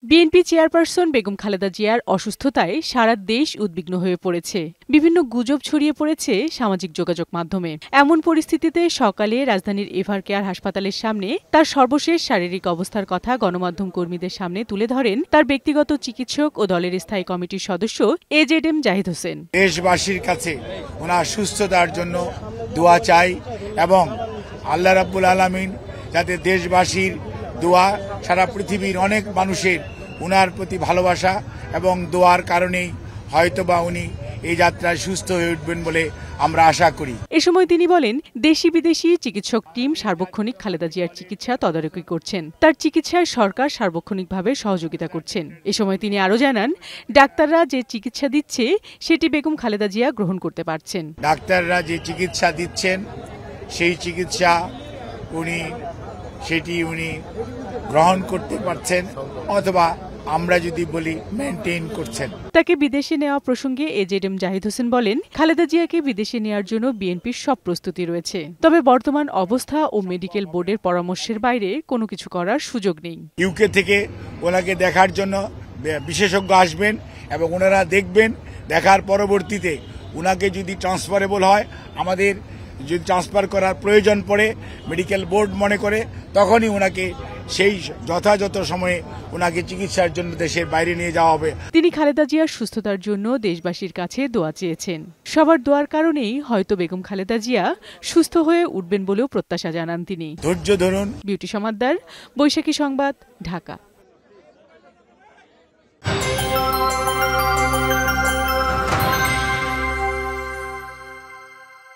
BNP chairperson Begum Khaleda জিয়ার অসুস্থতায় সারা দেশ উদ্বিগ্ন হয়ে পড়েছে। বিভিন্ন গুজব ছড়িয়ে পড়েছে সামাজিক যোগাযোগ মাধ্যমে। এমন পরিস্থিতিতে সকালে রাজধানীর এভার কেয়ার হাসপাতালের সামনে তার সর্বশেষ শারীরিক অবস্থার কথা গণমাধ্যম কর্মীদের সামনে তুলে ধরেন তার ব্যক্তিগত চিকিৎসক ও দলের স্থায়ী কমিটির সদস্য এজেডএম জাহিদ হোসেন। দেশবাসীর কাছে ওনার সুস্থতার জন্য দোয়া চাই এবং আল্লাহ রাব্বুল আলামিন যাতে দেশবাসীর দোয়া, সারা পৃথিবীর অনেক মানুষের উনার প্রতি ভালোবাসা এবং দোয়ার কারণেই হয়তোবা উনি এই যাত্রায় সুস্থ হয়ে উঠবেন বলে আমরা আশা করি। এ সময় তিনি বলেন, দেশি বিদেশি চিকিৎসক টিম সার্বক্ষণিক খালেদা জিয়ার চিকিৎসা তদারকি করছেন। তার চিকিৎসায় সরকার সার্বক্ষণিকভাবে সহযোগিতা করছেন। এ সময় তিনি আরও জানান, ডাক্তাররা যে চিকিৎসা দিচ্ছে সেটি বেগম খালেদা জিয়া গ্রহণ করতে পারছেন। ডাক্তাররা যে চিকিৎসা দিচ্ছেন সেই চিকিৎসা উনি গ্রহণ করতে পারছেন, অথবা আমরা যদি বলি মেনটেন করছেন। তাকে বিদেশে নেওয়া প্রসঙ্গে এজেডএম জাহিদ হোসেন বলেন, খালেদা জিয়াকে বিদেশে নেওয়ার জন্য বিএনপির সব প্রস্তুতি রয়েছে। তবে বর্তমান অবস্থা ও মেডিকেল বোর্ডের পরামর্শের বাইরে কোনো কিছু করার সুযোগ নেই। ইউকে থেকে ওনাকে দেখার জন্য বিশেষজ্ঞ আসবেন এবং ওনারা দেখবেন। দেখার পরবর্তীতে ওনাকে যদি ট্রান্সফারেবল হয়, আমাদের যদি ট্রান্সফার করার প্রয়োজন পড়ে, মেডিকেল বোর্ড মনে করে, তখনই ওনাকে সেই যথাযথ সময়ে ওনাকে চিকিৎসার জন্য দেশের বাইরে নিয়ে যাওয়া হবে। তিনি খালেদা জিয়ার সুস্থতার জন্য দেশবাসীর কাছে দোয়া চেয়েছেন। সবার দোয়ার কারণেই হয়তো বেগম খালেদা জিয়া সুস্থ হয়ে উঠবেন বলেও প্রত্যাশা জানান তিনি। ধৈর্য ধরুন। বিউটি সমাদ্দার, বৈশাখী সংবাদ, ঢাকা।